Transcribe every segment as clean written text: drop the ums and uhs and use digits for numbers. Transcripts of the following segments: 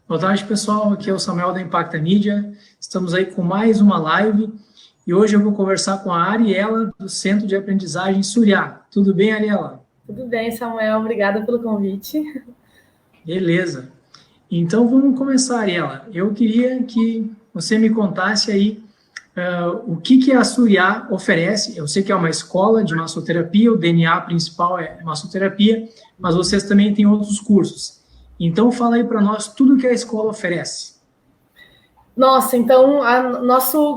Boa tarde, pessoal. Aqui é o Samuel da Impacta Mídia. Estamos aí com mais uma live e hoje eu vou conversar com a Ariela, do Centro de Aprendizagem Suriá. Tudo bem, Ariela? Tudo bem, Samuel. Obrigada pelo convite. Beleza. Então, vamos começar, Ariela. Eu queria que você me contasse aí o que a Suriá oferece. Eu sei que é uma escola de massoterapia, o DNA principal é massoterapia, mas vocês também têm outros cursos. Então, fala aí para nós tudo que a escola oferece. Nossa, então,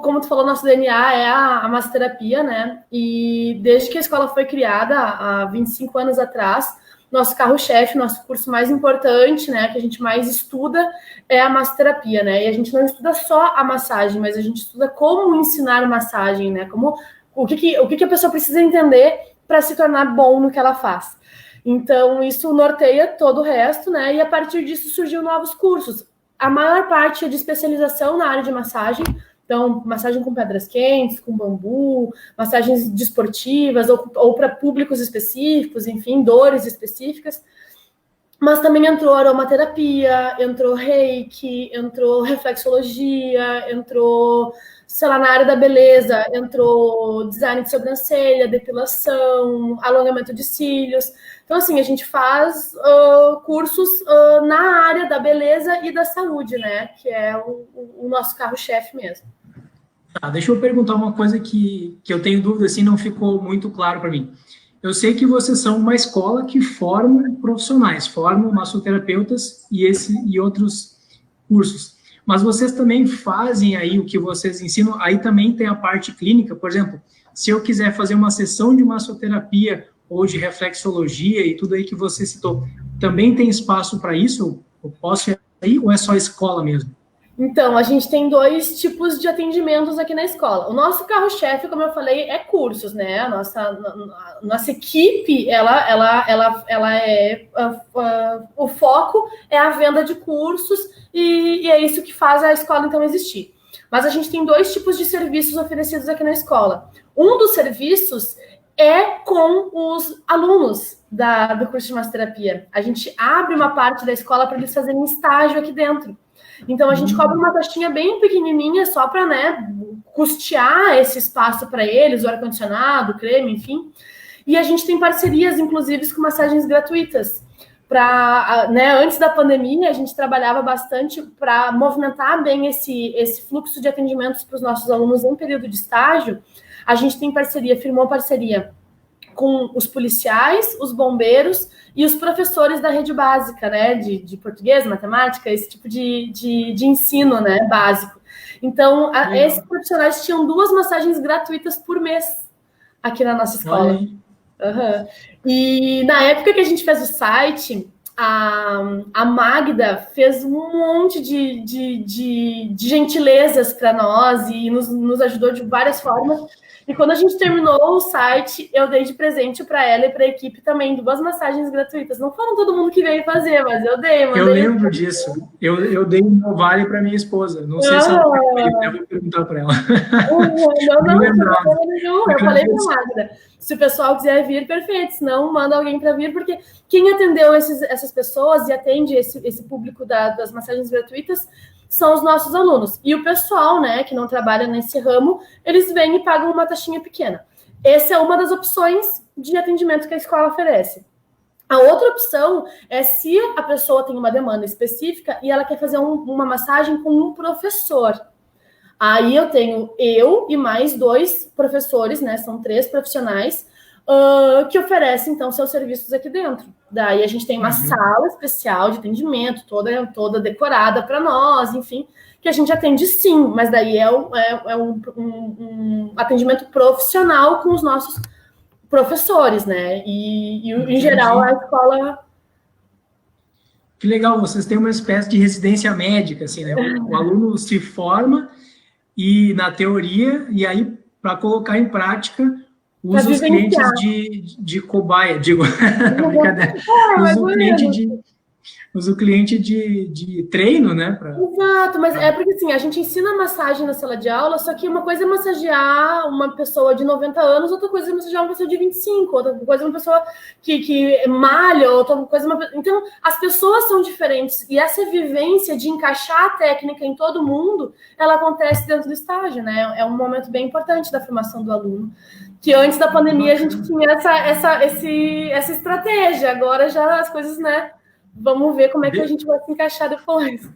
como tu falou, nosso DNA é a massoterapia, né? E desde que a escola foi criada, há 25 anos atrás, nosso carro-chefe, nosso curso mais importante, né, que a gente mais estuda, é a massoterapia, né? E a gente não estuda só a massagem, mas a gente estuda como ensinar massagem, né? O que a pessoa precisa entender para se tornar bom no que ela faz. Então, isso norteia todo o resto, né? E a partir disso surgiu novos cursos. A maior parte é de especialização na área de massagem. Então, massagem com pedras quentes, com bambu, massagens desportivas ou para públicos específicos, enfim, dores específicas. Mas também entrou aromaterapia, entrou reiki, entrou reflexologia, entrou, sei lá, na área da beleza, entrou design de sobrancelha, depilação, alongamento de cílios. Então, assim, a gente faz cursos na área da beleza e da saúde, né? Que é o nosso carro-chefe mesmo. Deixa eu perguntar uma coisa que eu tenho dúvida, assim, não ficou muito claro para mim. Eu sei que vocês são uma escola que forma profissionais, formam massoterapeutas e outros cursos. Mas vocês também fazem aí o que vocês ensinam, aí também tem a parte clínica, por exemplo, se eu quiser fazer uma sessão de massoterapia ou de reflexologia e tudo aí que você citou, também tem espaço para isso? Eu posso ir aí ou é só escola mesmo? Então, a gente tem dois tipos de atendimentos aqui na escola. O nosso carro-chefe, como eu falei, é cursos, né? A nossa equipe, o foco é a venda de cursos e é isso que faz a escola, então, existir. Mas a gente tem dois tipos de serviços oferecidos aqui na escola. Um dos serviços é com os alunos do curso de massoterapia. A gente abre uma parte da escola para eles fazerem estágio aqui dentro. Então, a gente cobra uma taxinha bem pequenininha só para, né, custear esse espaço para eles, o ar-condicionado, o creme, enfim. E a gente tem parcerias, inclusive, com massagens gratuitas. Antes da pandemia, a gente trabalhava bastante para movimentar bem esse fluxo de atendimentos para os nossos alunos em período de estágio. A gente tem firmou parceria com os policiais, os bombeiros e os professores da rede básica, né, de português, matemática, esse tipo de ensino, né, básico. Então, esses profissionais tinham 2 massagens gratuitas por mês aqui na nossa escola. Uhum. E na época que a gente fez o site, a Magda fez um monte de gentilezas para nós e nos ajudou de várias formas. E quando a gente terminou o site, eu dei de presente para ela e para a equipe também 2 massagens gratuitas. Não foram todo mundo que veio fazer, mas eu dei. Eu lembro disso. Eu dei um vale para minha esposa. Não sei se ela eu vou perguntar para ela. Eu falei para a Magda, se o pessoal quiser vir, perfeito. Se não, manda alguém para vir, porque quem atendeu essas pessoas e atende esse público das massagens gratuitas são os nossos alunos. E o pessoal, né, que não trabalha nesse ramo, eles vêm e pagam uma taxinha pequena. Essa é uma das opções de atendimento que a escola oferece. A outra opção é se a pessoa tem uma demanda específica e ela quer fazer uma massagem com um professor. Aí eu tenho eu e mais 2 professores, né, são 3 profissionais, que oferecem, então, seus serviços aqui dentro. Daí a gente tem uma sala especial de atendimento, toda decorada para nós, enfim, que a gente atende sim, mas daí é um atendimento profissional com os nossos professores, né? E em geral, a escola... Que legal, vocês têm uma espécie de residência médica, assim, né? O aluno se forma e na teoria, e aí, para colocar em prática, usa os clientes de cobaia, digo, brincadeira, usa o cliente usa o cliente de treino, né? Exato, mas é porque assim, a gente ensina massagem na sala de aula, só que uma coisa é massagear uma pessoa de 90 anos, outra coisa é massagear uma pessoa de 25, outra coisa é uma pessoa que malha, outra coisa é uma... Então, as pessoas são diferentes, e essa vivência de encaixar a técnica em todo mundo, ela acontece dentro do estágio, né? É um momento bem importante da formação do aluno. Que antes da pandemia a gente tinha essa estratégia, agora já as coisas, né? Vamos ver como é que a gente vai se encaixar depois.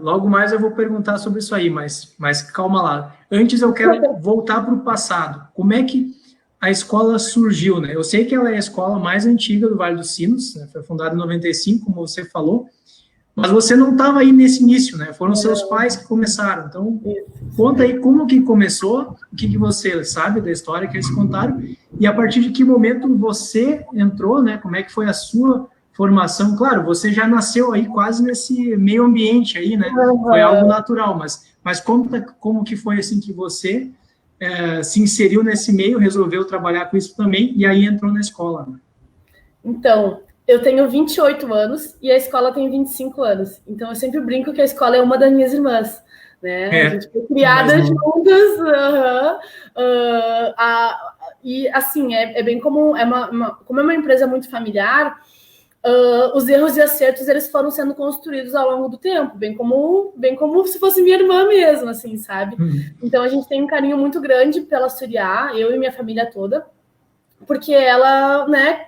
Logo mais eu vou perguntar sobre isso aí, mas calma lá. Antes eu quero voltar para o passado. Como é que a escola surgiu, né? Eu sei que ela é a escola mais antiga do Vale dos Sinos, né? Foi fundada em 95, como você falou, mas você não estava aí nesse início, né? Foram seus pais que começaram. Então, conta aí como que começou, o que você sabe da história que eles contaram, e a partir de que momento você entrou, né? Como é que foi a sua formação? Claro, você já nasceu aí quase nesse meio ambiente aí, né? Foi algo natural, mas como que foi assim que você se inseriu nesse meio, resolveu trabalhar com isso também, e aí entrou na escola? Né? Então, eu tenho 28 anos e a escola tem 25 anos. Então, eu sempre brinco que a escola é uma das minhas irmãs. Né? A gente foi criada juntas. E, assim, é bem comum. Como é uma empresa muito familiar, os erros e acertos eles foram sendo construídos ao longo do tempo, bem como se fosse minha irmã mesmo, assim, sabe? Então, a gente tem um carinho muito grande pela Suriá, eu e minha família toda, porque ela, né,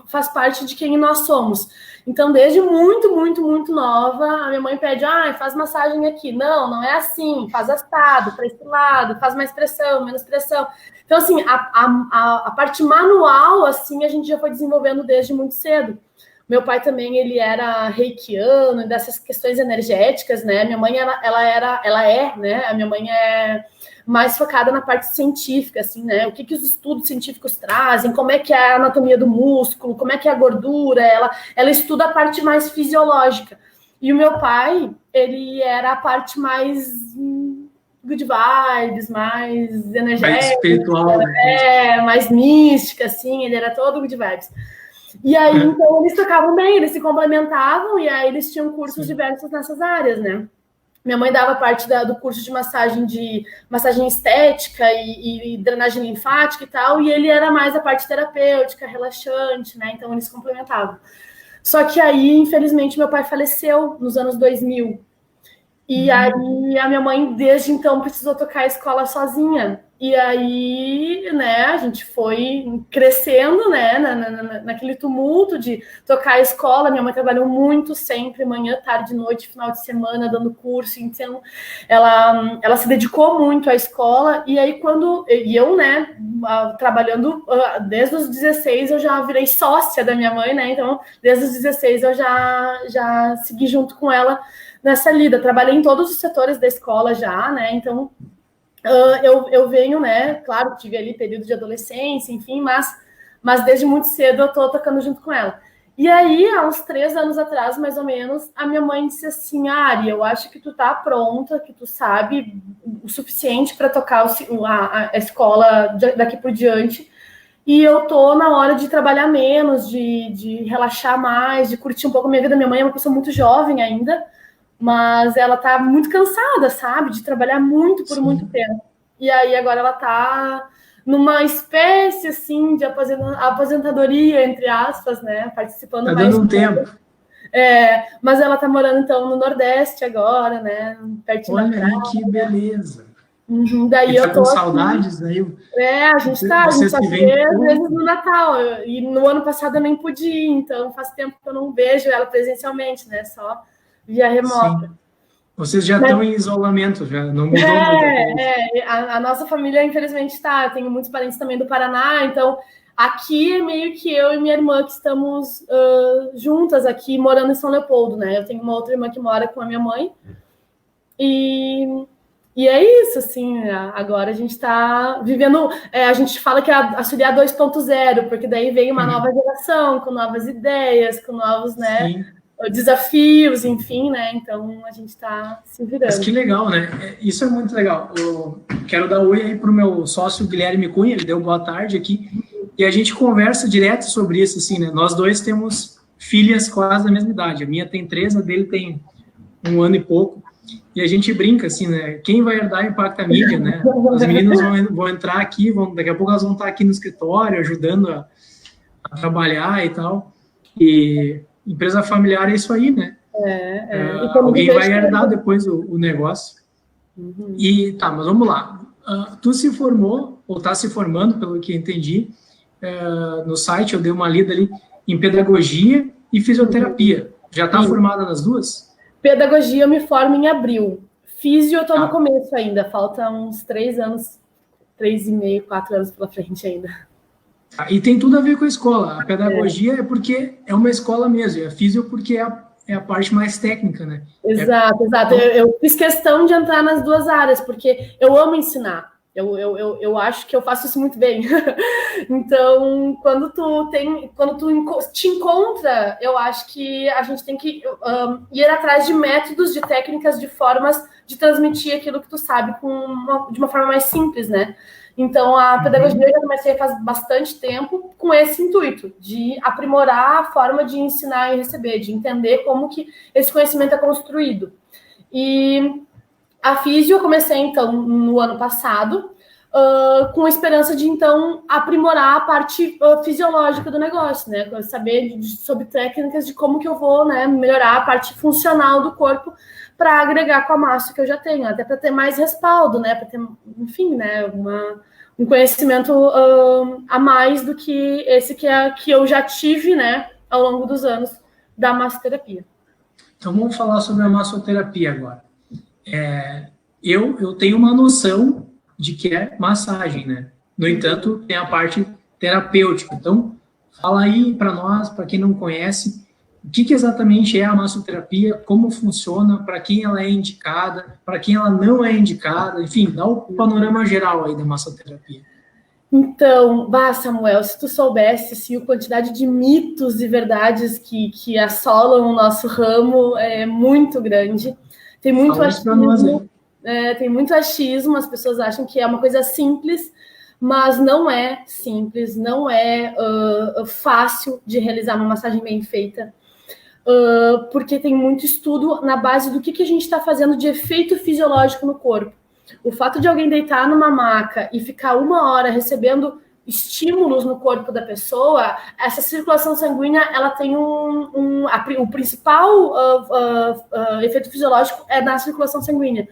faz parte de quem nós somos. Então, desde muito, muito, muito nova, a minha mãe pede, faz massagem aqui. Não é assim, faz assado, para esse lado, faz mais pressão, menos pressão. Então, assim, a parte manual, assim, a gente já foi desenvolvendo desde muito cedo. Meu pai também, ele era reikiano, dessas questões energéticas, né? Minha mãe, ela é, né? A minha mãe é mais focada na parte científica, assim, né? O que os estudos científicos trazem, como é que é a anatomia do músculo, como é que é a gordura, ela estuda a parte mais fisiológica. E o meu pai, ele era a parte mais good vibes, mais energética, mais espiritual, né? Mais mística, assim, ele era todo good vibes. E aí, então, eles tocavam bem, eles se complementavam, e aí eles tinham cursos diversos nessas áreas, né? Minha mãe dava parte do curso de massagem estética e drenagem linfática e tal, e ele era mais a parte terapêutica, relaxante, né? Então, eles complementavam. Só que aí, infelizmente, meu pai faleceu nos anos 2000. E aí, a minha mãe, desde então, precisou tocar a escola sozinha. E aí, né, a gente foi crescendo, né, naquele tumulto de tocar a escola. Minha mãe trabalhou muito sempre, manhã, tarde, noite, final de semana, dando curso. Então, ela se dedicou muito à escola. E aí, e eu, né, trabalhando desde os 16, eu já virei sócia da minha mãe, né? Então, desde os 16, eu já segui junto com ela nessa lida. Trabalhei em todos os setores da escola já, né? Então, eu venho, né? Claro, tive ali período de adolescência, enfim, mas desde muito cedo eu tô tocando junto com ela. E aí, há uns 3 anos atrás, mais ou menos, a minha mãe disse assim: Ari, eu acho que tu tá pronta, que tu sabe o suficiente para tocar a escola daqui por diante. E eu tô na hora de trabalhar menos, de relaxar mais, de curtir um pouco a minha vida. Minha mãe é uma pessoa muito jovem ainda, mas ela tá muito cansada, sabe? De trabalhar muito por muito tempo. E aí agora ela tá numa espécie, assim, de aposentadoria, entre aspas, né? Participando mais. Tá dando um tempo. Mas ela tá morando, então, no Nordeste agora, né? Pertinho da praia. Olha aí, que beleza. Daí eu tô com saudades, aí. A gente só vê às vezes no Natal. E no ano passado eu nem pude ir, então faz tempo que eu não vejo ela presencialmente, né? Só via remota. Sim. Vocês já estão em isolamento, já não mudou muito. A nossa família, infelizmente, tá. Eu tenho muitos parentes também do Paraná, então aqui é meio que eu e minha irmã que estamos juntas aqui, morando em São Leopoldo, né? Eu tenho uma outra irmã que mora com a minha mãe. E é isso, assim, agora a gente está vivendo... a gente fala que é a Suriá 2.0, porque daí vem uma nova geração, com novas ideias, com novos, né, desafios, enfim, né? Então, a gente está se virando. Mas que legal, né? Isso é muito legal. Eu quero dar oi aí para o meu sócio Guilherme Cunha, ele deu boa tarde aqui, e a gente conversa direto sobre isso, assim, né? Nós dois temos filhas quase da mesma idade. A minha tem 3, a dele tem 1 ano e pouco. E a gente brinca assim, né? Quem vai herdar Impacta Mídia, né? As meninas vão entrar aqui, daqui a pouco elas vão estar aqui no escritório, ajudando a trabalhar e tal. E empresa familiar é isso aí, né? Alguém vai herdar depois o negócio. Uhum. E tá, mas vamos lá. Tu se formou, ou está se formando, pelo que eu entendi, no site, eu dei uma lida ali, em pedagogia e fisioterapia. Já está formada nas duas? Pedagogia eu me formo em abril. Físio eu estou no começo ainda, falta uns 3 anos, 3,5, 4 anos pela frente ainda. E tem tudo a ver com a escola. A pedagogia é porque é uma escola mesmo, e a físio porque é a parte mais técnica, né? Exato. Eu fiz questão de entrar nas duas áreas, porque eu amo ensinar. Eu acho que eu faço isso muito bem. Então, quando tu te encontra, eu acho que a gente tem que ir atrás de métodos, de técnicas, de formas de transmitir aquilo que tu sabe de uma forma mais simples, né? Então, a pedagogia eu já comecei faz bastante tempo com esse intuito, de aprimorar a forma de ensinar e receber, de entender como que esse conhecimento é construído. E a físio eu comecei, então, no ano passado, com a esperança de, então, aprimorar a parte fisiológica do negócio, né? Saber sobre técnicas de como que eu vou, né, melhorar a parte funcional do corpo para agregar com a massa que eu já tenho, até para ter mais respaldo, né? Para ter, enfim, né, um conhecimento a mais do que esse que eu já tive, né, ao longo dos anos da massoterapia. Então, vamos falar sobre a massoterapia agora. Eu tenho uma noção de que é massagem, né? No entanto, tem a parte terapêutica. Então, fala aí para nós, para quem não conhece, o que exatamente é a massoterapia, como funciona, para quem ela é indicada, para quem ela não é indicada, enfim, dá o panorama geral aí da massoterapia. Então, Samuel, se tu soubesse assim, a quantidade de mitos e verdades que assolam o nosso ramo é muito grande. Tem muito achismo, tem muito achismo, as pessoas acham que é uma coisa simples, mas não é simples, não é fácil de realizar uma massagem bem feita, porque tem muito estudo na base do que a gente está fazendo de efeito fisiológico no corpo. O fato de alguém deitar numa maca e ficar 1 hora recebendo estímulos no corpo da pessoa, essa circulação sanguínea, ela tem o principal efeito fisiológico é na circulação sanguínea.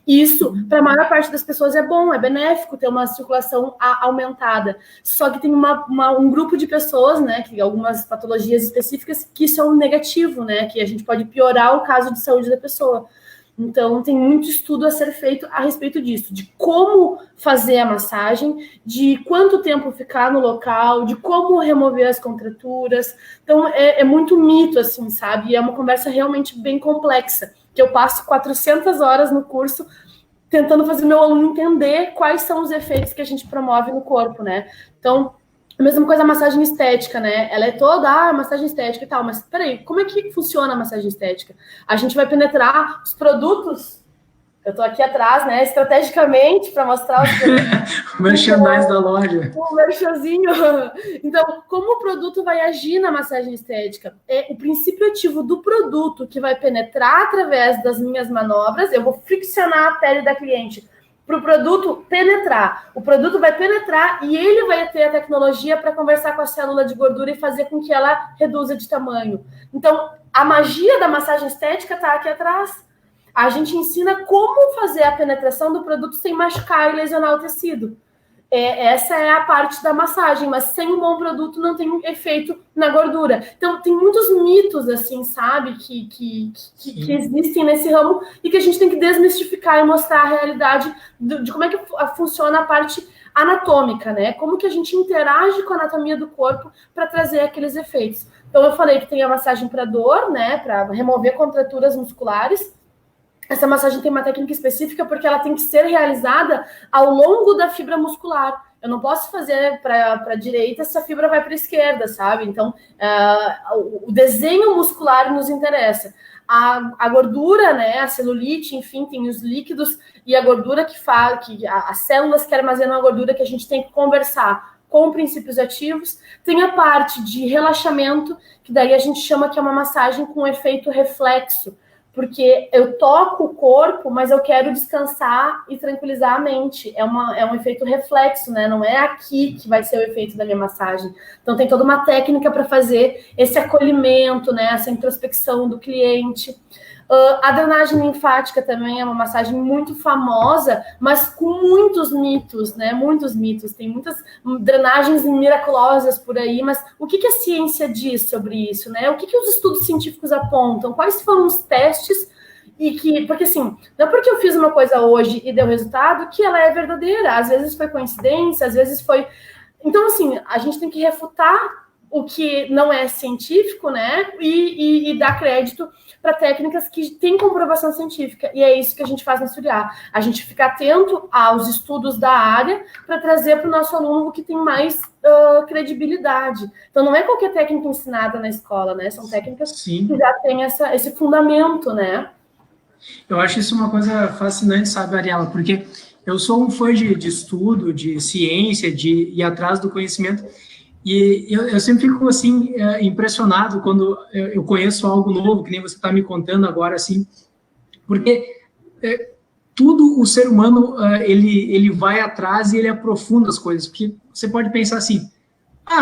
Isso, para a maior parte das pessoas, é bom, é benéfico ter uma circulação aumentada. Só que tem um grupo de pessoas, né, que algumas patologias específicas, que isso é um negativo, né, que a gente pode piorar o caso de saúde da pessoa. Então, tem muito estudo a ser feito a respeito disso, de como fazer a massagem, de quanto tempo ficar no local, de como remover as contraturas. Então, é muito mito, assim, sabe? E é uma conversa realmente bem complexa, que eu passo 400 horas no curso tentando fazer meu aluno entender quais são os efeitos que a gente promove no corpo, né? Então, a mesma coisa a massagem estética, né? Ela é toda, massagem estética e tal, mas peraí, como é que funciona a massagem estética? A gente vai penetrar os produtos, eu tô aqui atrás, né, estrategicamente, para mostrar os produtos. O merchandise da loja. O merchanzinho. Então, como o produto vai agir na massagem estética? É o princípio ativo do produto que vai penetrar através das minhas manobras, eu vou friccionar a pele da cliente, para o produto penetrar. O produto vai penetrar e ele vai ter a tecnologia para conversar com a célula de gordura e fazer com que ela reduza de tamanho. Então, a magia da massagem estética está aqui atrás. A gente ensina como fazer a penetração do produto sem machucar e lesionar o tecido. Essa é a parte da massagem, mas sem um bom produto não tem efeito na gordura. Então, tem muitos mitos, assim, sabe, que existem nesse ramo e que a gente tem que desmistificar e mostrar a realidade de como é que funciona a parte anatômica, né? Como que a gente interage com a anatomia do corpo para trazer aqueles efeitos. Então, eu falei que tem a massagem para dor, né, para remover contraturas musculares. Essa massagem tem uma técnica específica porque ela tem que ser realizada ao longo da fibra muscular. Eu não posso fazer para a direita se a fibra vai para a esquerda, sabe? Então, o desenho muscular nos interessa. A gordura, né, a celulite, enfim, tem os líquidos e a gordura as células que armazenam a gordura que a gente tem que conversar com princípios ativos. Tem a parte de relaxamento, que daí a gente chama que é uma massagem com efeito reflexo, porque eu toco o corpo, mas eu quero descansar e tranquilizar a mente. É um efeito reflexo, né? Não é aqui que vai ser o efeito da minha massagem. Então, tem toda uma técnica para fazer esse acolhimento, né? Essa introspecção do cliente. A drenagem linfática também é uma massagem muito famosa, mas com muitos mitos, né? Muitos mitos. Tem muitas drenagens miraculosas por aí, mas o que a ciência diz sobre isso, né? O que os estudos científicos apontam? Quais foram os testes? Porque assim, não é porque eu fiz uma coisa hoje e deu resultado que ela é verdadeira. Às vezes foi coincidência, às vezes foi... Então, assim, a gente tem que refutar o que não é científico, né? E dar crédito para técnicas que têm comprovação científica. E é isso que a gente faz na Suriá. A gente fica atento aos estudos da área para trazer para o nosso aluno o que tem mais credibilidade. Então, não é qualquer técnica ensinada na escola, né? São técnicas Sim. que já têm esse fundamento, né? Eu acho isso uma coisa fascinante, sabe, Ariela? Porque eu sou um fã de estudo, de ciência, de ir atrás do conhecimento. E eu sempre fico, assim, impressionado quando eu conheço algo novo, que nem você está me contando agora, assim, porque tudo o ser humano, ele vai atrás e ele aprofunda as coisas, porque você pode pensar assim,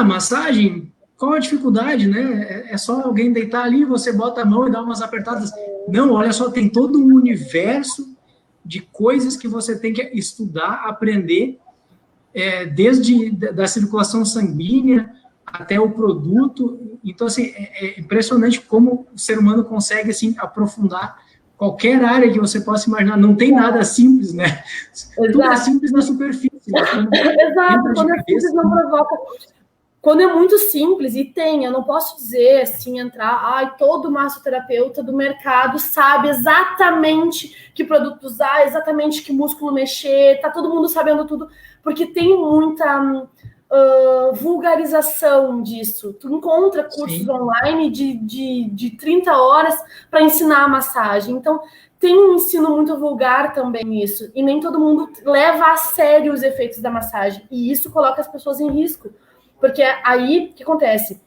massagem, qual a dificuldade, né? É só alguém deitar ali, você bota a mão e dá umas apertadas. Não, olha só, tem todo um universo de coisas que você tem que estudar, aprender, desde da circulação sanguínea até o produto. Então, assim, é impressionante como o ser humano consegue, assim, aprofundar qualquer área que você possa imaginar. Não tem nada simples, né? Exato. Tudo é simples na superfície. Né? Exato, quando é simples não provoca... Quando é muito simples, eu não posso dizer, assim, todo massoterapeuta do mercado sabe exatamente que produto usar, exatamente que músculo mexer, tá todo mundo sabendo tudo, porque tem muita vulgarização disso. Tu encontra cursos Sim. online de 30 horas para ensinar a massagem. Então, tem um ensino muito vulgar também nisso, e nem todo mundo leva a sério os efeitos da massagem, e isso coloca as pessoas em risco. Porque aí, o que acontece?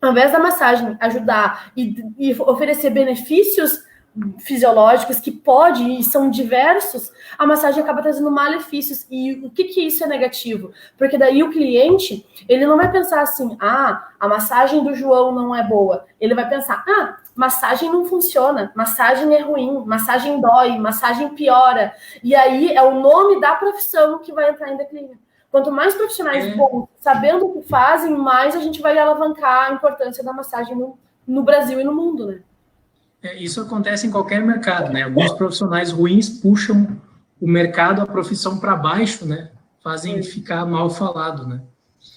Ao invés da massagem ajudar e oferecer benefícios fisiológicos que e são diversos, a massagem acaba trazendo malefícios. E o que isso é negativo? Porque daí o cliente, ele não vai pensar assim, a massagem do João não é boa. Ele vai pensar, massagem não funciona, massagem é ruim, massagem dói, massagem piora. E aí é o nome da profissão que vai entrar em declínio. Quanto mais profissionais bons, sabendo o que fazem, mais a gente vai alavancar a importância da massagem no Brasil e no mundo, né? Isso acontece em qualquer mercado, né? Alguns profissionais ruins puxam o mercado, a profissão para baixo, né? Fazem ficar mal falado, né?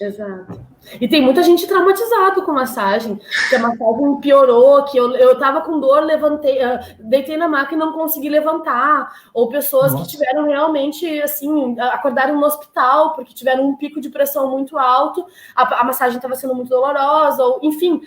Exato. E tem muita gente traumatizada com massagem, que a massagem piorou, que eu tava com dor, deitei na maca e não consegui levantar, ou pessoas que tiveram realmente, assim, acordaram no hospital porque tiveram um pico de pressão muito alto, a massagem estava sendo muito dolorosa, ou enfim.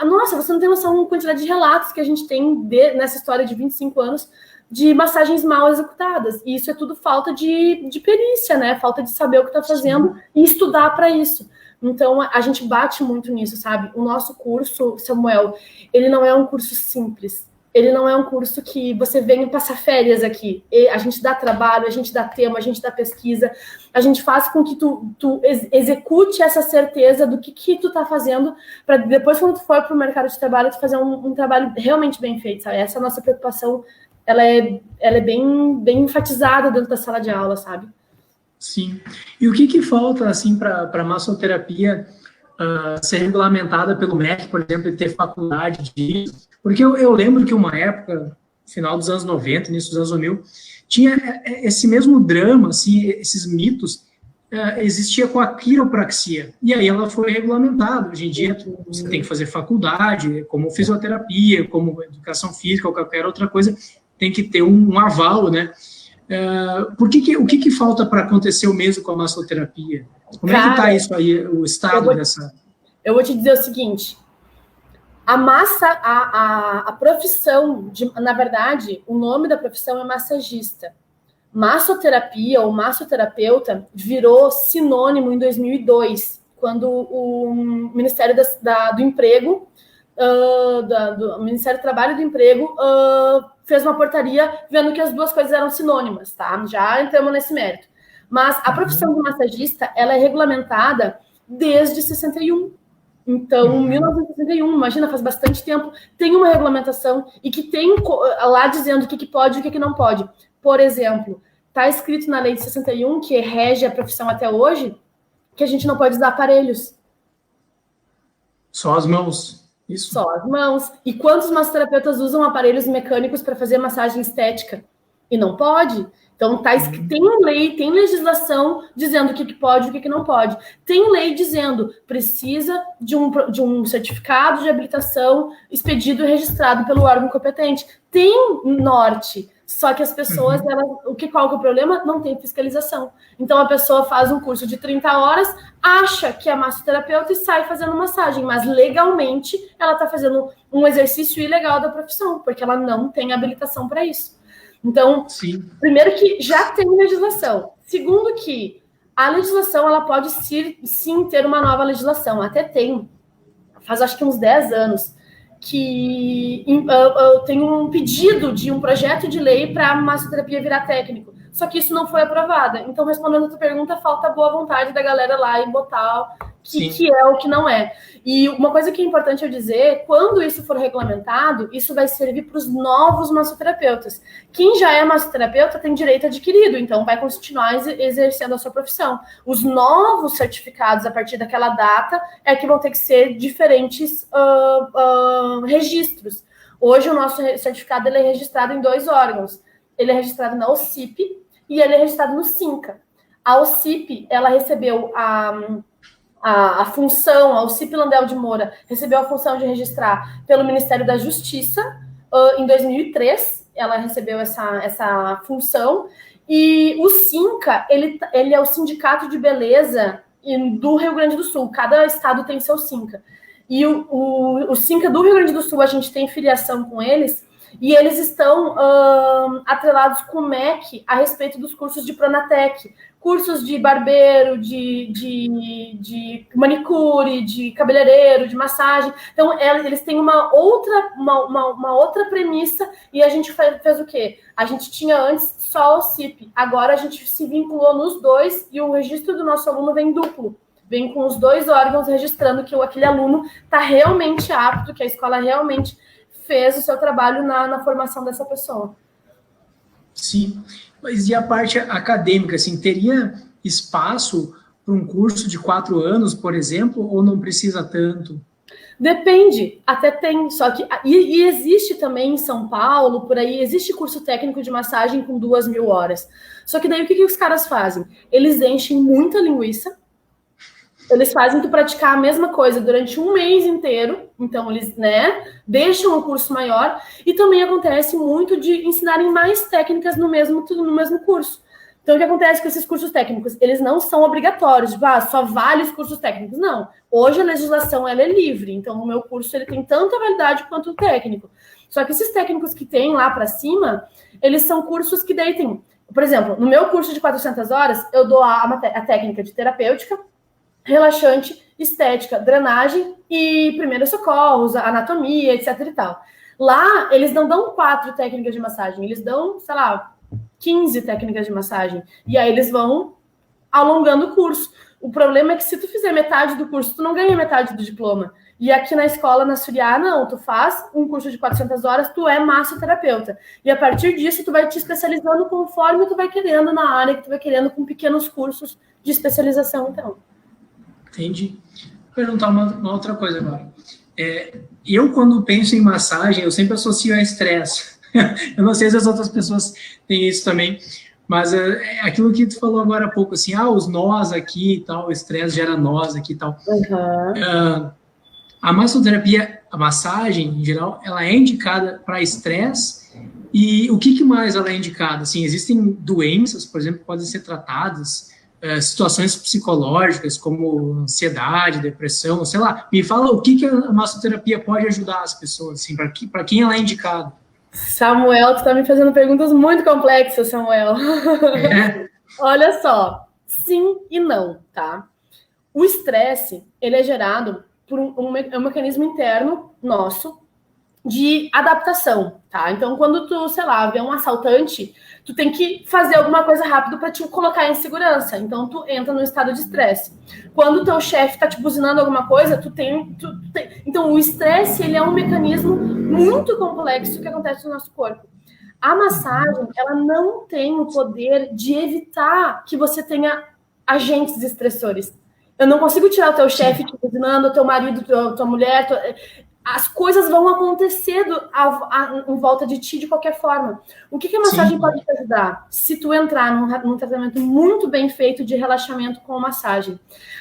Nossa, você não tem noção da quantidade de relatos que a gente tem nessa história de 25 anos de massagens mal executadas. E isso é tudo falta de perícia, né? Falta de saber o que está fazendo e estudar para isso. Então, a gente bate muito nisso, sabe? O nosso curso, Samuel, ele não é um curso simples. Ele não é um curso que você vem passar férias aqui. A gente dá trabalho, a gente dá tema, a gente dá pesquisa, a gente faz com que tu execute essa certeza do que tu tá fazendo, para depois, quando tu for para o mercado de trabalho, tu fazer um trabalho realmente bem feito, sabe? Essa é a nossa preocupação, ela é bem enfatizada dentro da sala de aula, sabe? Sim. E o que falta, assim, para a massoterapia ser regulamentada pelo MEC, por exemplo, e ter faculdade disso? Porque eu lembro que uma época, final dos anos 90, início dos anos 2000, tinha esse mesmo drama, assim, esses mitos, existia com a quiropraxia. E aí ela foi regulamentada. Hoje em dia, você tem que fazer faculdade, como fisioterapia, como educação física ou qualquer outra coisa, tem que ter um aval, né? O que falta para acontecer o mesmo com a massoterapia? Como é que está isso aí, o estado dessa... Eu vou te dizer o seguinte, a profissão, na verdade, o nome da profissão é massagista, Massoterapia ou massoterapeuta virou sinônimo em 2002, quando o Ministério do Emprego, do Ministério do Trabalho e do Emprego, fez uma portaria vendo que as duas coisas eram sinônimas, tá? Já entramos nesse mérito. Mas a profissão de massagista, ela é regulamentada desde 61. Então, 1961, imagina, faz bastante tempo, tem uma regulamentação e que tem lá dizendo o que pode e o que não pode. Por exemplo, está escrito na lei de 61, que rege a profissão até hoje, que a gente não pode usar aparelhos. Só as mãos. Isso. Só as mãos. E quantos massoterapeutas usam aparelhos mecânicos para fazer massagem estética? E não pode. Então, tem lei, tem legislação dizendo o que pode e o que não pode. Tem lei dizendo precisa de um certificado de habilitação expedido e registrado pelo órgão competente. Tem norte. Só que as pessoas, qual que é o problema? Não tem fiscalização. Então, a pessoa faz um curso de 30 horas, acha que é massoterapeuta e sai fazendo massagem, mas legalmente ela está fazendo um exercício ilegal da profissão, porque ela não tem habilitação para isso. Então, primeiro que já tem legislação. Segundo que a legislação, ela pode sim ter uma nova legislação. Até tem, faz acho que uns 10 anos, que eu tenho um pedido de um projeto de lei para a massoterapia virar técnico. Só que isso não foi aprovado. Então, respondendo a tua pergunta, falta boa vontade da galera lá e botar que é o que não é. E uma coisa que é importante eu dizer, quando isso for regulamentado, isso vai servir para os novos massoterapeutas. Quem já é massoterapeuta tem direito adquirido, então vai continuar exercendo a sua profissão. Os novos certificados, a partir daquela data, é que vão ter que ser diferentes registros. Hoje, o nosso certificado ele é registrado em 2 órgãos. Ele é registrado na OCIP e ele é registrado no SINCA. A OCIP, ela recebeu a função, a OCIP Landel de Moura, recebeu a função de registrar pelo Ministério da Justiça em 2003, ela recebeu essa função, e o SINCA, ele é o Sindicato de Beleza do Rio Grande do Sul, cada estado tem seu SINCA. E o SINCA do Rio Grande do Sul, a gente tem filiação com eles, e eles estão atrelados com o MEC a respeito dos cursos de Pronatec, cursos de barbeiro, de manicure, de cabeleireiro, de massagem. Então, eles têm uma outra premissa, e a gente fez o quê? A gente tinha antes só o CIP, agora a gente se vinculou nos dois, e o registro do nosso aluno vem duplo. Vem com os 2 órgãos registrando que aquele aluno está realmente apto, que a escola realmente fez o seu trabalho na formação dessa pessoa. Sim, mas e a parte acadêmica, assim, teria espaço para um curso de 4 anos, por exemplo, ou não precisa tanto? Depende, até tem, só que... E existe também em São Paulo, por aí, existe curso técnico de massagem com 2.000 horas. Só que daí o que os caras fazem? Eles enchem muita linguiça, eles fazem tu praticar a mesma coisa durante um mês inteiro, então eles, deixam o curso maior, e também acontece muito de ensinarem mais técnicas no mesmo curso. Então, o que acontece com esses cursos técnicos? Eles não são obrigatórios, só vale os cursos técnicos, não. Hoje a legislação ela é livre, então o meu curso ele tem tanta validade quanto o técnico. Só que esses técnicos que tem lá para cima, eles são cursos que daí tem... Por exemplo, no meu curso de 400 horas, eu dou a técnica de terapêutica, relaxante, estética, drenagem e primeiros socorros, anatomia, etc e tal. Lá, eles não dão 4 técnicas de massagem, eles dão, 15 técnicas de massagem. E aí eles vão alongando o curso. O problema é que se tu fizer metade do curso, tu não ganha metade do diploma. E aqui na escola, na Suriá, não. Tu faz um curso de 400 horas, tu é massoterapeuta. E a partir disso, tu vai te especializando conforme tu vai querendo na área que tu vai querendo, com pequenos cursos de especialização, então. Entendi. Vou perguntar uma outra coisa agora. Eu, quando penso em massagem, eu sempre associo a estresse. Eu não sei se as outras pessoas têm isso também, mas aquilo que tu falou agora há pouco, assim, os nós aqui e tal, o estresse gera nós aqui e tal. A massoterapia, a massagem, em geral, ela é indicada para estresse, e o que mais ela é indicada? Assim, existem doenças, por exemplo, que podem ser tratadas, situações psicológicas como ansiedade, depressão, sei lá. Me fala o que a massoterapia pode ajudar as pessoas, assim, para quem ela é indicada. Samuel, tu tá me fazendo perguntas muito complexas, Samuel. É. Olha só, sim e não, tá? O estresse, ele é gerado por um mecanismo interno nosso de adaptação, tá? Então, quando tu, sei lá, vê um assaltante, tu tem que fazer alguma coisa rápido para te colocar em segurança. Então, tu entra no estado de estresse. Quando o teu chefe tá te buzinando alguma coisa, Então, o estresse, ele é um mecanismo muito complexo que acontece no nosso corpo. A massagem, ela não tem o poder de evitar que você tenha agentes estressores. Eu não consigo tirar o teu chefe te buzinando, o teu marido, tua mulher, as coisas vão acontecer em volta de ti de qualquer forma. O que a massagem pode te ajudar? Se tu entrar num tratamento muito bem feito de relaxamento com massagem,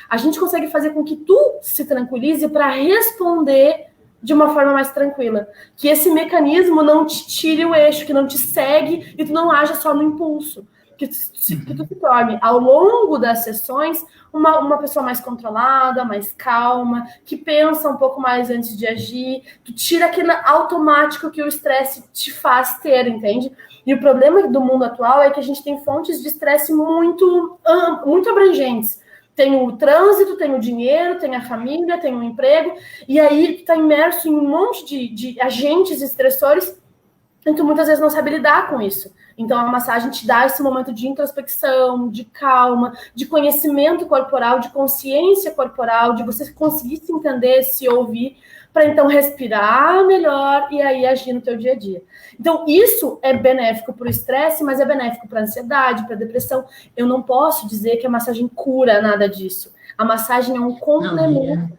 a gente consegue fazer com que tu se tranquilize para responder de uma forma mais tranquila. Que esse mecanismo não te tire o eixo, que não te segue e tu não haja só no impulso. Que tu se torne, ao longo das sessões, uma pessoa mais controlada, mais calma, que pensa um pouco mais antes de agir. Tu tira aquele automático que o estresse te faz ter, entende? E o problema do mundo atual é que a gente tem fontes de estresse muito abrangentes. Tem o trânsito, tem o dinheiro, tem a família, tem o emprego, e aí tu tá imerso em um monte de agentes estressores, e tu muitas vezes não sabe lidar com isso. Então, a massagem te dá esse momento de introspecção, de calma, de conhecimento corporal, de consciência corporal, de você conseguir se entender, se ouvir, para então respirar melhor e aí agir no teu dia a dia. Então, isso é benéfico para o estresse, mas é benéfico para a ansiedade, para a depressão. Eu não posso dizer que a massagem cura nada disso. A massagem é um complemento,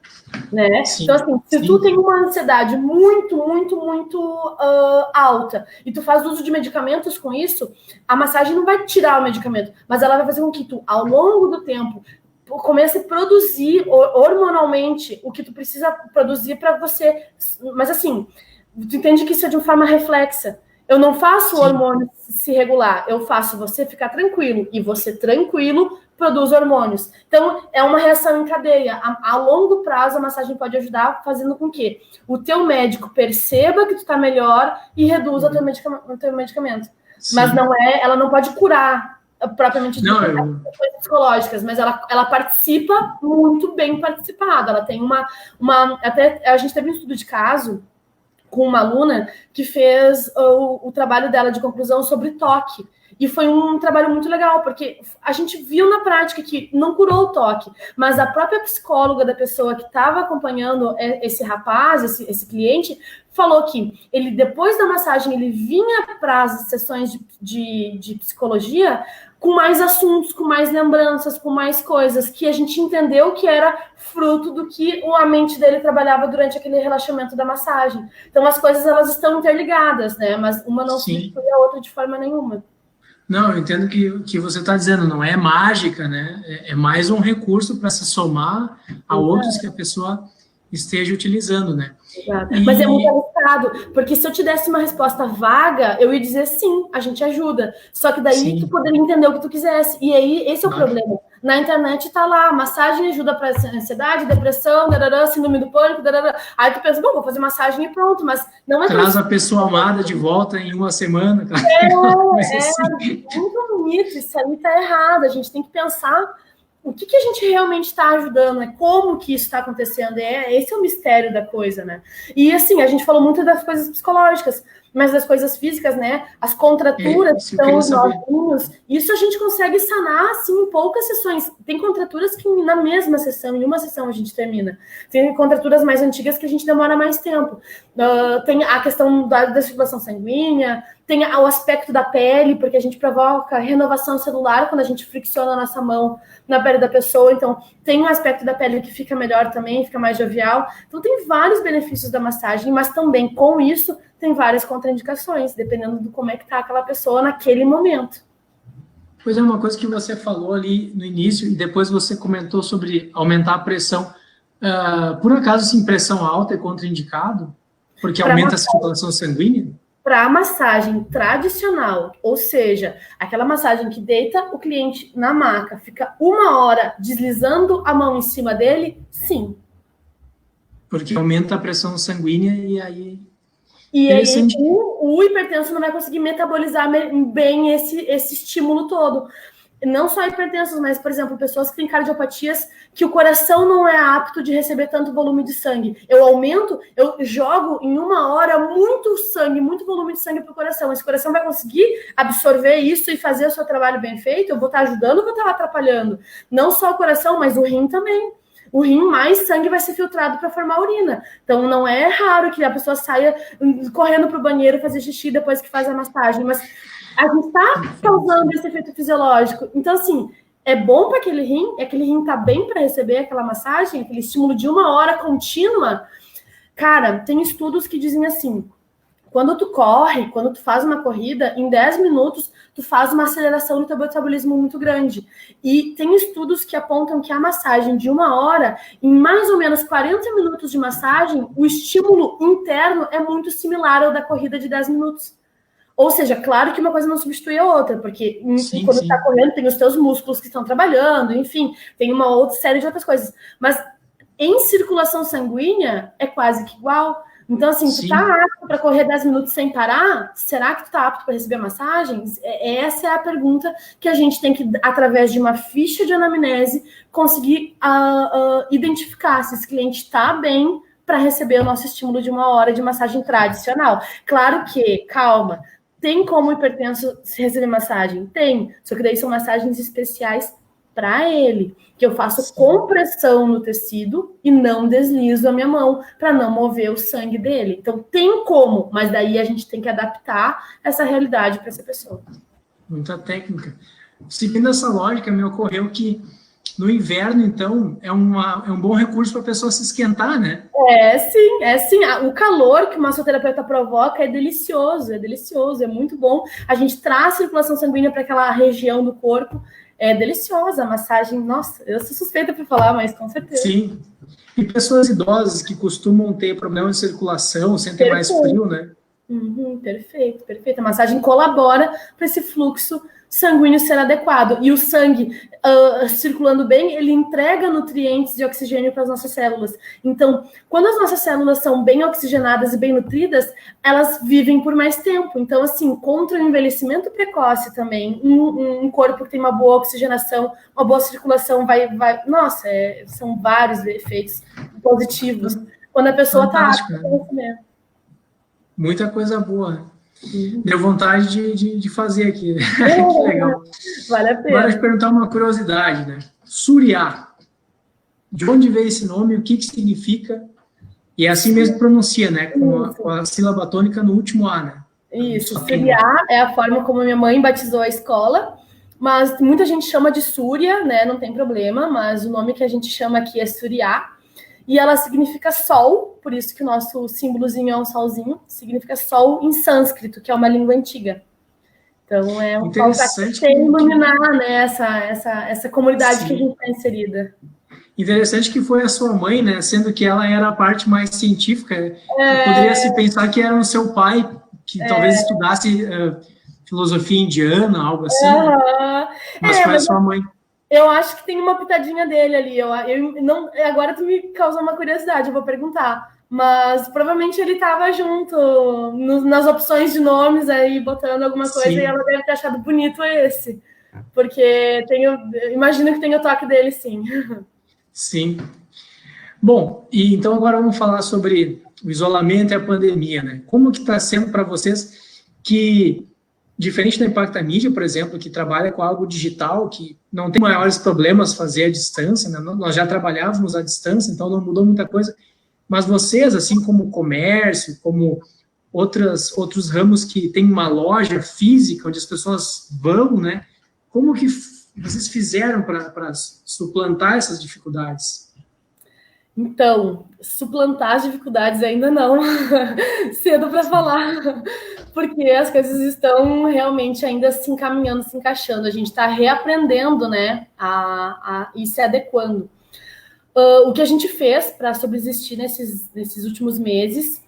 né? Sim, então, assim, se tu tem uma ansiedade muito alta e tu faz uso de medicamentos com isso, a massagem não vai tirar o medicamento, mas ela vai fazer com que tu, ao longo do tempo, comece a produzir hormonalmente o que tu precisa produzir para você. Mas, assim, tu entende que isso é de uma forma reflexa. Eu não faço o hormônio se regular, eu faço você ficar tranquilo, e você tranquilo produz hormônios. Então, é uma reação em cadeia. A longo prazo, a massagem pode ajudar fazendo com que o teu médico perceba que tu tá melhor e reduza o teu medicamento. Sim. Mas ela não pode curar propriamente de coisas psicológicas, mas ela participa muito bem participada. Ela tem até a gente teve um estudo de caso com uma aluna que fez o trabalho dela de conclusão sobre toque. E foi um trabalho muito legal, porque a gente viu na prática que não curou o toque, mas a própria psicóloga da pessoa que estava acompanhando esse rapaz, esse cliente, falou que ele, depois da massagem, ele vinha para as sessões de psicologia com mais assuntos, com mais lembranças, com mais coisas, que a gente entendeu que era fruto do que a mente dele trabalhava durante aquele relaxamento da massagem. Então, as coisas, elas estão interligadas, né? Mas uma não substitui a outra de forma nenhuma. Não, eu entendo que você está dizendo, não é mágica, né? É mais um recurso para se somar a outros que a pessoa esteja utilizando, né? Exato. Mas é muito arriscado, porque se eu te desse uma resposta vaga, eu ia dizer sim, a gente ajuda. Só que daí tu poderia entender o que tu quisesse. E aí, esse é o problema. Na internet tá lá, massagem ajuda para ansiedade, depressão, síndrome do pânico, aí tu pensa, bom, vou fazer massagem e pronto, mas não é... Traz a pessoa amada de volta em uma semana, cara. Muito bonito, isso aí tá errado, a gente tem que pensar o que a gente realmente está ajudando, né? Como que isso está acontecendo? Esse é o mistério da coisa, né? E assim, a gente falou muito das coisas psicológicas, mas das coisas físicas, né? As contraturas que são os nozinhos, isso a gente consegue sanar, assim, em poucas sessões. Tem contraturas que na mesma sessão, em uma sessão a gente termina. Tem contraturas mais antigas que a gente demora mais tempo. Tem a questão da circulação sanguínea, tem o aspecto da pele, porque a gente provoca renovação celular quando a gente fricciona a nossa mão na pele da pessoa. Então, tem um aspecto da pele que fica melhor também, fica mais jovial. Então, tem vários benefícios da massagem, mas também, com isso, tem várias contraindicações, dependendo de como é que está aquela pessoa naquele momento. Pois é, uma coisa que você falou ali no início, e depois você comentou sobre aumentar a pressão. Por acaso, sim, pressão alta é contraindicado? Porque aumenta a circulação sanguínea? Para a massagem tradicional, ou seja, aquela massagem que deita o cliente na maca, fica 1 hora deslizando a mão em cima dele, sim. Porque aumenta a pressão sanguínea e aí... E aí o hipertenso não vai conseguir metabolizar bem esse estímulo todo. Não só hipertensos, mas, por exemplo, pessoas que têm cardiopatias que o coração não é apto de receber tanto volume de sangue. Eu jogo em 1 hora muito sangue, muito volume de sangue para o coração. Esse coração vai conseguir absorver isso e fazer o seu trabalho bem feito? Eu vou estar ajudando ou vou estar atrapalhando? Não só o coração, mas o rim também. O rim, mais sangue vai ser filtrado para formar urina. Então, não é raro que a pessoa saia correndo para o banheiro fazer xixi depois que faz a massagem, mas a gente está causando esse efeito fisiológico. Então, assim, é bom para aquele rim está bem para receber aquela massagem, aquele estímulo de 1 hora contínua. Cara, tem estudos que dizem assim, quando tu corre, quando tu faz uma corrida, em 10 minutos, tu faz uma aceleração do teu metabolismo muito grande. E tem estudos que apontam que a massagem de 1 hora, em mais ou menos 40 minutos de massagem, o estímulo interno é muito similar ao da corrida de 10 minutos. Ou seja, claro que uma coisa não substitui a outra, porque quando está correndo, tem os teus músculos que estão trabalhando, enfim, tem uma outra série de outras coisas. Mas em circulação sanguínea, é quase que igual. Então, assim, tu tá apto para correr 10 minutos sem parar? Será que tu tá apto para receber massagens? Essa é a pergunta que a gente tem que, através de uma ficha de anamnese, conseguir identificar se esse cliente está bem para receber o nosso estímulo de 1 hora de massagem tradicional. Claro que, calma, tem como o hipertenso receber massagem? Tem, só que daí são massagens especiais para ele, que eu faço compressão no tecido e não deslizo a minha mão para não mover o sangue dele. Então tem como, mas daí a gente tem que adaptar essa realidade para essa pessoa. Muita técnica. Seguindo essa lógica, me ocorreu que no inverno, então, é um bom recurso para a pessoa se esquentar, né? É sim. O calor que o massoterapeuta provoca é delicioso, é muito bom. A gente traz circulação sanguínea para aquela região do corpo. É deliciosa a massagem. Nossa, eu sou suspeita para falar, mas com certeza. Sim. E pessoas idosas que costumam ter problema de circulação, sentem mais frio, né? Perfeito. A massagem colabora para esse fluxo sanguíneo ser adequado. E o sangue circulando bem, ele entrega nutrientes de oxigênio para as nossas células. Então, quando as nossas células são bem oxigenadas e bem nutridas, elas vivem por mais tempo. Então, assim, contra o envelhecimento precoce também, um corpo que tem uma boa oxigenação, uma boa circulação, nossa, são vários efeitos positivos. Quando a pessoa está apta para conhecimento. Muita coisa boa. Deu vontade de fazer aqui. Que legal. Vale a pena. Agora, te perguntar uma curiosidade, né? Suriá. De onde veio esse nome? O que significa? E é assim mesmo pronuncia, né? Com a sílaba tônica no último A, né? Isso. Suriá é a forma como minha mãe batizou a escola, mas muita gente chama de Súria, né? Não tem problema, mas o nome que a gente chama aqui é Suriá. E ela significa sol, por isso que o nosso símbolozinho é um solzinho, significa sol em sânscrito, que é uma língua antiga. Então, é um sol para iluminar, né, essa comunidade que a gente está inserida. Interessante que foi a sua mãe, né, sendo que ela era a parte mais científica, poderia se pensar que era o seu pai, que talvez estudasse filosofia indiana, algo assim, né? Mas foi a sua mãe. Eu acho que tem uma pitadinha dele ali. Agora tu me causa uma curiosidade, eu vou perguntar. Mas provavelmente ele estava junto nas opções de nomes aí, botando alguma coisa, e ela deve ter achado bonito esse. Porque imagino que tem o toque dele, sim. Sim. Bom, e então agora vamos falar sobre o isolamento e a pandemia, né? Como que está sendo para vocês que... Diferente da Impacta Mídia, por exemplo, que trabalha com algo digital, que não tem maiores problemas fazer à distância, né? Nós já trabalhávamos à distância, então não mudou muita coisa. Mas vocês, assim como o comércio, como outros ramos que tem uma loja física, onde as pessoas vão, né? Como que vocês fizeram para suplantar essas dificuldades? Então, suplantar as dificuldades ainda não. Cedo para falar. Porque as coisas estão realmente ainda se encaminhando, se encaixando. A gente está reaprendendo, né, e se adequando. O que a gente fez para subsistir nesses últimos meses,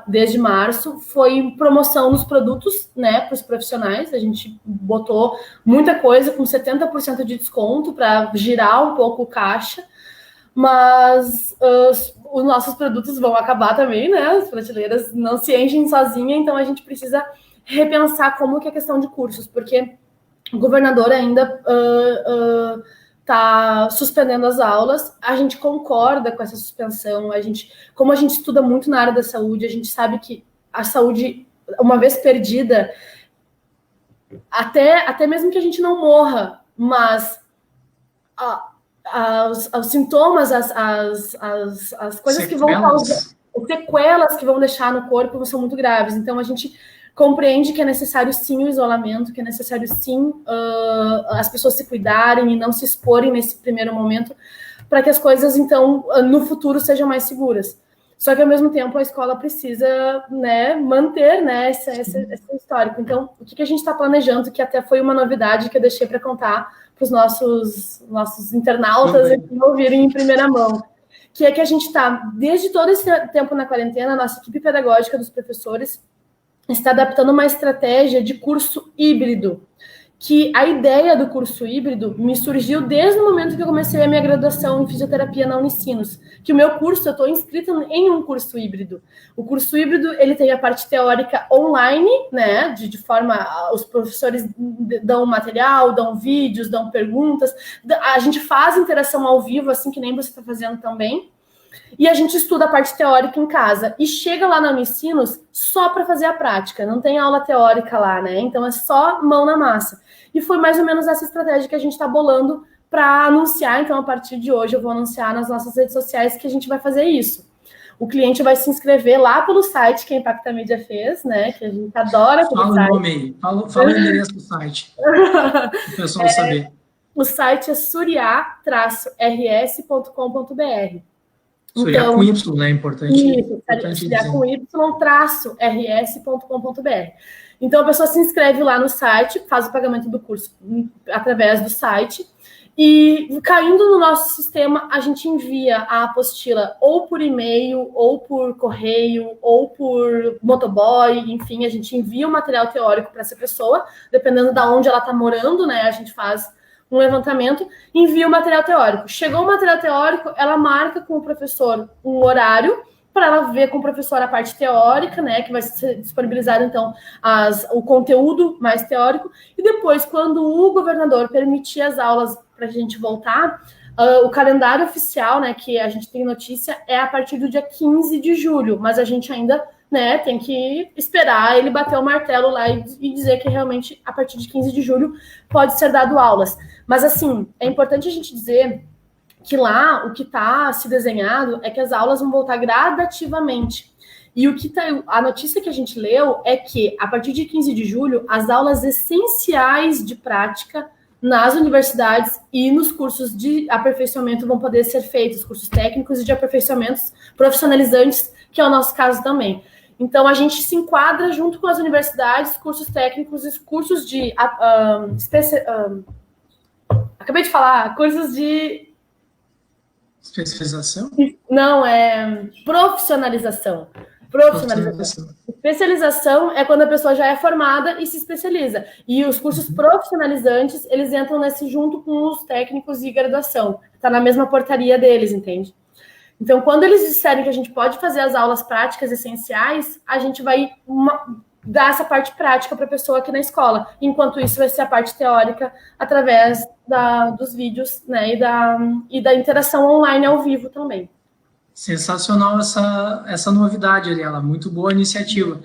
desde março, foi promoção nos produtos, né, para os profissionais. A gente botou muita coisa com 70% de desconto para girar um pouco o caixa. mas os nossos produtos vão acabar também, né? As prateleiras não se enchem sozinha, então a gente precisa repensar como que é a questão de cursos, porque o governador ainda está suspendendo as aulas. A gente concorda com essa suspensão. Como a gente estuda muito na área da saúde, a gente sabe que a saúde, uma vez perdida, até mesmo que a gente não morra, mas os sintomas, as coisas que vão causar, as sequelas que vão deixar no corpo são muito graves. Então, a gente compreende que é necessário, sim, o isolamento, que é necessário, sim, as pessoas se cuidarem e não se exporem nesse primeiro momento, para que as coisas, então, no futuro sejam mais seguras. Só que, ao mesmo tempo, a escola precisa, né, manter, né, esse histórico. Então, o que a gente está planejando, que até foi uma novidade que eu deixei para contar para os nossos internautas que ouvirem em primeira mão, que é que a gente está, desde todo esse tempo na quarentena, a nossa equipe pedagógica dos professores está adaptando uma estratégia de curso híbrido, que a ideia do curso híbrido me surgiu desde o momento que eu comecei a minha graduação em fisioterapia na Unicinos, que o meu curso, eu estou inscrita em um curso híbrido. O curso híbrido, ele tem a parte teórica online, né, de forma, os professores dão material, dão vídeos, dão perguntas, a gente faz interação ao vivo, assim que nem você está fazendo também, e a gente estuda a parte teórica em casa. E chega lá na Unicinos só para fazer a prática. Não tem aula teórica lá, né? Então é só mão na massa. E foi mais ou menos essa estratégia que a gente está bolando para anunciar. Então, a partir de hoje, eu vou anunciar nas nossas redes sociais que a gente vai fazer isso. O cliente vai se inscrever lá pelo site que a Impacta Mídia fez, né? Que a gente adora. Fala o nome aí. Fala o endereço do site. Para o pessoal saber. O site é suriá-rs.com.br. Suriá com Y, né? Importante. Isso, Suriá com Y-rs.com.br. Então, a pessoa se inscreve lá no site, faz o pagamento do curso através do site, e caindo no nosso sistema, a gente envia a apostila ou por e-mail, ou por correio, ou por motoboy, enfim, a gente envia o material teórico para essa pessoa, dependendo de onde ela está morando, né? A gente faz um levantamento, envia o material teórico. Chegou o material teórico, ela marca com o professor um horário para ela ver com o professor a parte teórica, né, que vai ser disponibilizado, então, o conteúdo mais teórico, e depois, quando o governador permitir as aulas para a gente voltar, o calendário oficial, né, que a gente tem notícia, é a partir do dia 15 de julho, mas a gente ainda, né, tem que esperar ele bater o martelo lá e dizer que realmente, a partir de 15 de julho, pode ser dado aulas. Mas, assim, é importante a gente dizer que lá, o que está se desenhado é que as aulas vão voltar gradativamente. E a notícia que a gente leu é que, a partir de 15 de julho, as aulas essenciais de prática nas universidades e nos cursos de aperfeiçoamento vão poder ser feitos, cursos técnicos e de aperfeiçoamentos profissionalizantes, que é o nosso caso também. Então, a gente se enquadra junto com as universidades, cursos técnicos e cursos de... acabei de falar, cursos de... Especialização? Não, é profissionalização. Especialização é quando a pessoa já é formada e se especializa. E os cursos profissionalizantes, eles entram nesse junto com os técnicos de graduação. Está na mesma portaria deles, entende? Então, quando eles disserem que a gente pode fazer as aulas práticas essenciais, a gente vai dar essa parte prática para a pessoa aqui na escola. Enquanto isso, vai ser a parte teórica através dos vídeos, né, e da interação online ao vivo também. Sensacional essa novidade, Ariela. Muito boa iniciativa.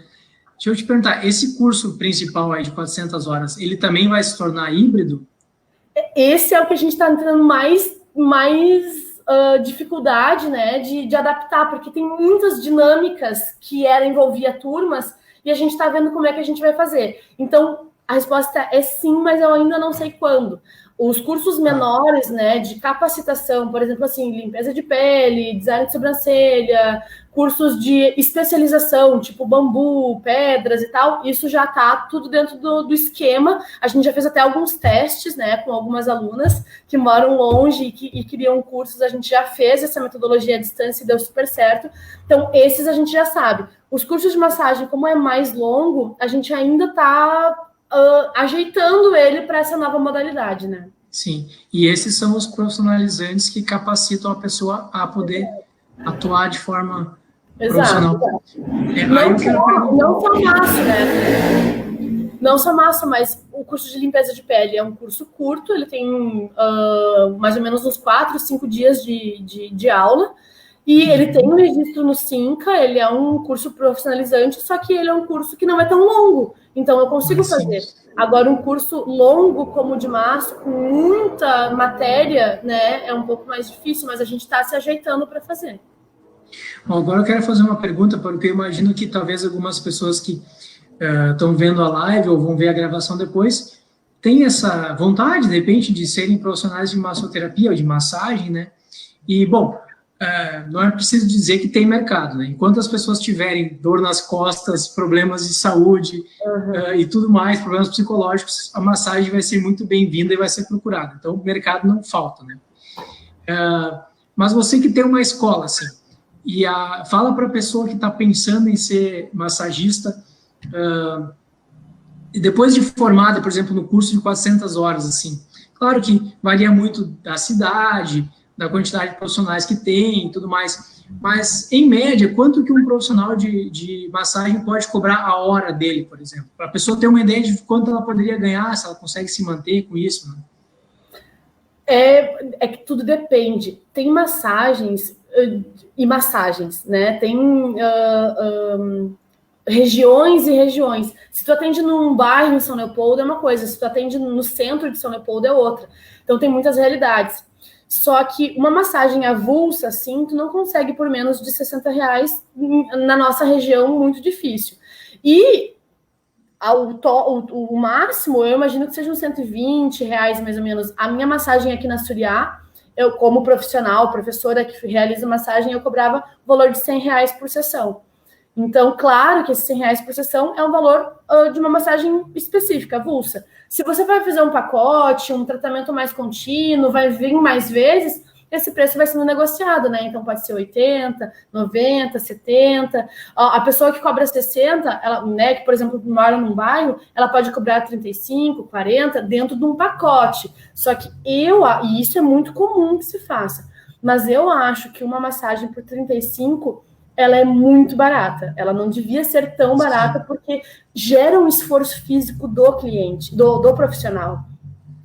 Deixa eu te perguntar, esse curso principal aí de 400 horas, ele também vai se tornar híbrido? Esse é o que a gente está entrando mais dificuldade, né, de adaptar, porque tem muitas dinâmicas que envolvia turmas e a gente está vendo como é que a gente vai fazer. Então, a resposta é sim, mas eu ainda não sei quando. Os cursos menores, né, de capacitação, por exemplo, assim, limpeza de pele, design de sobrancelha, cursos de especialização, tipo bambu, pedras e tal, isso já está tudo dentro do esquema. A gente já fez até alguns testes, né, com algumas alunas que moram longe e queriam cursos, a gente já fez essa metodologia à distância e deu super certo. Então, esses a gente já sabe. Os cursos de massagem, como é mais longo, a gente ainda está ajeitando ele para essa nova modalidade, né? Sim, e esses são os profissionalizantes que capacitam a pessoa a poder atuar de forma Exato. profissional. Não só massa, né? Não só massa, mas o curso de limpeza de pele é um curso curto, ele tem mais ou menos uns 4, 5 dias de aula, e ele tem um registro no Cinca, ele é um curso profissionalizante, só que ele é um curso que não é tão longo, então eu consigo fazer. Agora, um curso longo como o de março, com muita matéria, né, é um pouco mais difícil, mas a gente está se ajeitando para fazer. Bom, agora eu quero fazer uma pergunta, porque eu imagino que talvez algumas pessoas que estão vendo a live ou vão ver a gravação depois, têm essa vontade, de repente, de serem profissionais de massoterapia ou de massagem, né? E, bom, não é preciso dizer que tem mercado, né? Enquanto as pessoas tiverem dor nas costas, problemas de saúde e tudo mais, problemas psicológicos, a massagem vai ser muito bem-vinda e vai ser procurada. Então, o mercado não falta, né? Mas você que tem uma escola, assim, e fala para a pessoa que está pensando em ser massagista, e depois de formada, por exemplo, no curso de 400 horas, assim, claro que varia muito da cidade, da quantidade de profissionais que tem e tudo mais, mas, em média, quanto que um profissional de massagem pode cobrar a hora dele, por exemplo? Para a pessoa ter uma ideia de quanto ela poderia ganhar, se ela consegue se manter com isso, né? É que tudo depende. Tem massagens e massagens, né? Tem regiões e regiões. Se tu atende num bairro em São Leopoldo é uma coisa, se tu atende no centro de São Leopoldo é outra. Então tem muitas realidades. Só que uma massagem avulsa, assim, tu não consegue por menos de R$60 na nossa região, muito difícil. E o máximo, eu imagino que sejam R$120, mais ou menos. A minha massagem aqui na Suriá, eu, como profissional, professora que realiza massagem, eu cobrava o valor de R$100 por sessão. Então, claro que esses R$100 por sessão é um valor de uma massagem específica, avulsa. Se você vai fazer um pacote, um tratamento mais contínuo, vai vir mais vezes, esse preço vai sendo negociado, né? Então, pode ser 80, 90, 70. A pessoa que cobra 60, ela, né, que, por exemplo, mora num bairro, ela pode cobrar 35, 40 dentro de um pacote. Só que e isso é muito comum que se faça, mas eu acho que uma massagem por 35 ela é muito barata. Ela não devia ser tão barata porque gera um esforço físico do cliente, do profissional.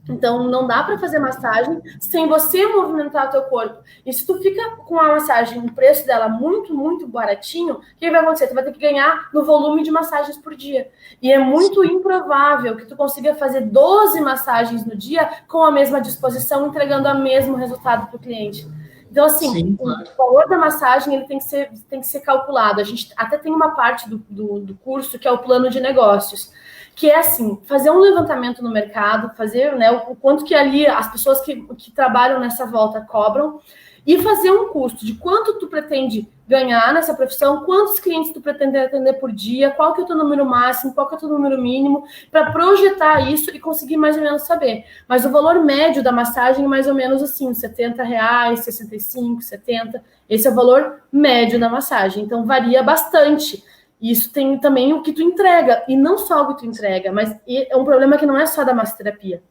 Então, não dá para fazer massagem sem você movimentar o teu corpo. E se tu fica com a massagem, o preço dela muito, muito baratinho, o que vai acontecer? Tu vai ter que ganhar no volume de massagens por dia. E é muito improvável que tu consiga fazer 12 massagens no dia com a mesma disposição, entregando o mesmo resultado para o cliente. Então, assim, sim, claro. O valor da massagem ele tem que ser calculado. A gente até tem uma parte do curso que é o plano de negócios, que é assim, fazer um levantamento no mercado, fazer, né, o quanto que ali as pessoas que trabalham nessa volta cobram, e fazer um custo de quanto tu pretende ganhar nessa profissão, quantos clientes tu pretende atender por dia, qual que é o teu número máximo, qual que é o teu número mínimo, para projetar isso e conseguir mais ou menos saber. Mas o valor médio da massagem é mais ou menos assim, R$70, 65, 70, esse é o valor médio da massagem, então varia bastante. Isso tem também o que tu entrega, e não só o que tu entrega, mas é um problema que não é só da massoterapia.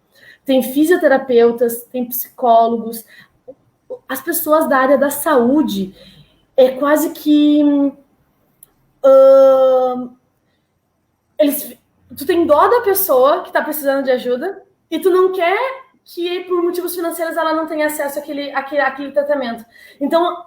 Tem fisioterapeutas, tem psicólogos, as pessoas da área da saúde, é quase que tu tem dó da pessoa que está precisando de ajuda e tu não quer que por motivos financeiros ela não tenha acesso àquele tratamento. Então,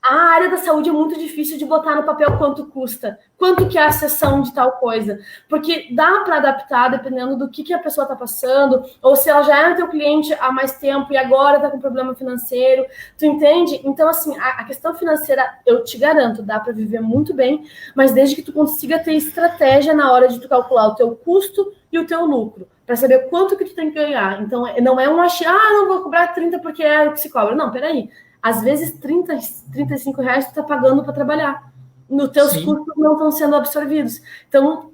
a área da saúde é muito difícil de botar no papel quanto custa, quanto que é a sessão de tal coisa, porque dá para adaptar dependendo do que a pessoa está passando, ou se ela já é teu cliente há mais tempo e agora está com problema financeiro, tu entende? Então, assim, a questão financeira, eu te garanto, dá para viver muito bem, mas desde que tu consiga ter estratégia na hora de tu calcular o teu custo e o teu lucro, para saber quanto que tu tem que ganhar. Então, não é não vou cobrar 30 porque é o que se cobra. Não, peraí. Às vezes, 30, 35 reais tu está pagando para trabalhar. Nos teus custos não estão sendo absorvidos. Então,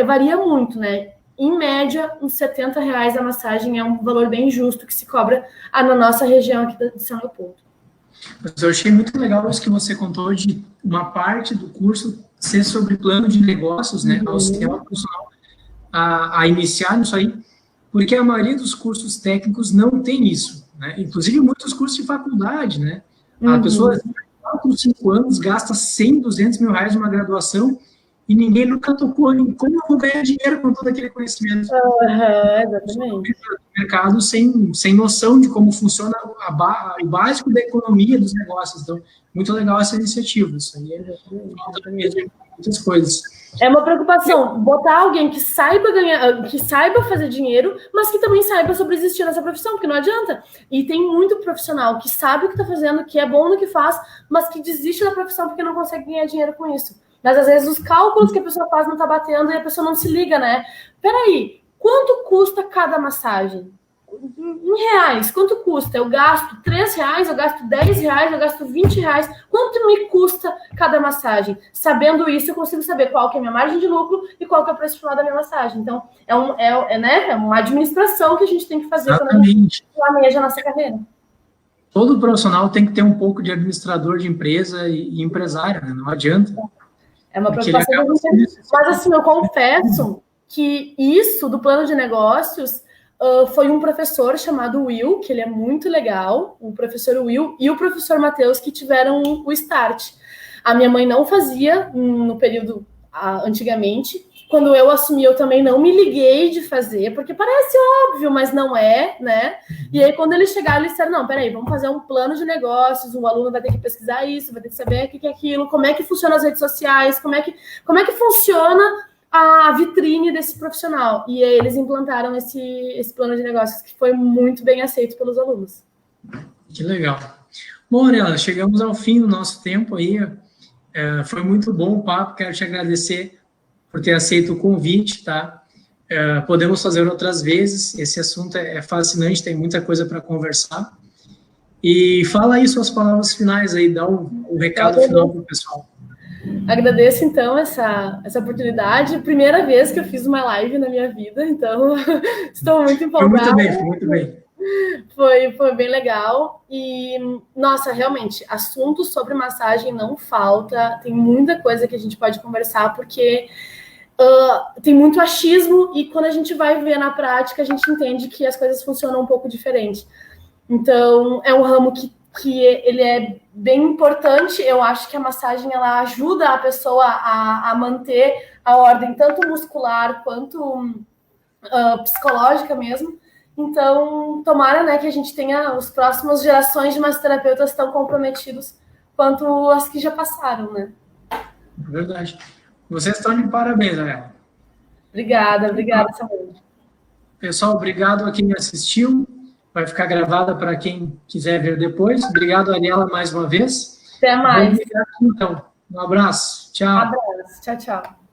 varia muito, né? Em média, uns 70 reais a massagem é um valor bem justo que se cobra na nossa região aqui de São Leopoldo. Mas eu achei muito legal isso que você contou de uma parte do curso ser sobre plano de negócios, né? Auxiliar o profissional a iniciar isso aí. porque a maioria dos cursos técnicos não tem isso, né? Inclusive muitos cursos de faculdade, né? A pessoa, 4, 5 anos, gasta 100, 200 mil reais numa graduação e ninguém nunca tocou em como eu vou ganhar dinheiro com todo aquele conhecimento. Exatamente. O mercado sem noção de como funciona o básico da economia dos negócios. Então, muito legal essa iniciativa. Isso aí é muitas coisas. É uma preocupação botar alguém que saiba ganhar, que saiba fazer dinheiro, mas que também saiba sobreexistir nessa profissão, porque não adianta. E tem muito profissional que sabe o que está fazendo, que é bom no que faz, mas que desiste da profissão porque não consegue ganhar dinheiro com isso. Mas às vezes os cálculos que a pessoa faz não tá batendo e a pessoa não se liga, né? Peraí, quanto custa cada massagem? Em reais, quanto custa? Eu gasto 3 reais, eu gasto 10 reais, eu gasto 20 reais. Quanto me custa cada massagem? Sabendo isso, eu consigo saber qual que é a minha margem de lucro e qual que é o preço final da minha massagem. Então, é uma administração que a gente tem que fazer quando a gente planeja a nossa carreira. Todo profissional tem que ter um pouco de administrador de empresa e empresário, né? Não adianta. É uma preocupação. Mas assim, eu confesso que isso do plano de negócios foi um professor chamado Will, que ele é muito legal, o professor Will e o professor Matheus, que tiveram o start. A minha mãe não fazia no período antigamente. Quando eu assumi, eu também não me liguei de fazer, porque parece óbvio, mas não é, né? E aí, quando eles chegaram, eles disseram, não, peraí, vamos fazer um plano de negócios, o aluno vai ter que pesquisar isso, vai ter que saber o que é aquilo, como é que funciona as redes sociais, como é que funciona a vitrine desse profissional. E aí eles implantaram esse plano de negócios, que foi muito bem aceito pelos alunos. Que legal. Bom, Ariela, chegamos ao fim do nosso tempo aí. Foi muito bom o papo, quero te agradecer por ter aceito o convite, tá? Podemos fazer outras vezes, esse assunto é fascinante, tem muita coisa para conversar. E fala aí suas palavras finais aí, dá o recado final para o pessoal. Agradeço, então, essa oportunidade. Primeira vez que eu fiz uma live na minha vida, então estou muito empolgada. Foi muito bem. Foi bem legal. E, nossa, realmente, assuntos sobre massagem não falta. Tem muita coisa que a gente pode conversar, porque tem muito achismo e quando a gente vai ver na prática, a gente entende que as coisas funcionam um pouco diferente. Então, é um ramo que ele é bem importante. Eu acho que a massagem ela ajuda a pessoa a manter a ordem tanto muscular quanto psicológica mesmo. Então, tomara, né, que a gente tenha as próximas gerações de massoterapeutas tão comprometidos quanto as que já passaram, né? Verdade. Vocês estão de parabéns, Ariela. Obrigada, Samuel. Pessoal, obrigado a quem assistiu. Vai ficar gravada para quem quiser ver depois. Obrigado, Ariela, mais uma vez. Até mais. Então, um abraço. Tchau. Um abraço. Tchau, tchau.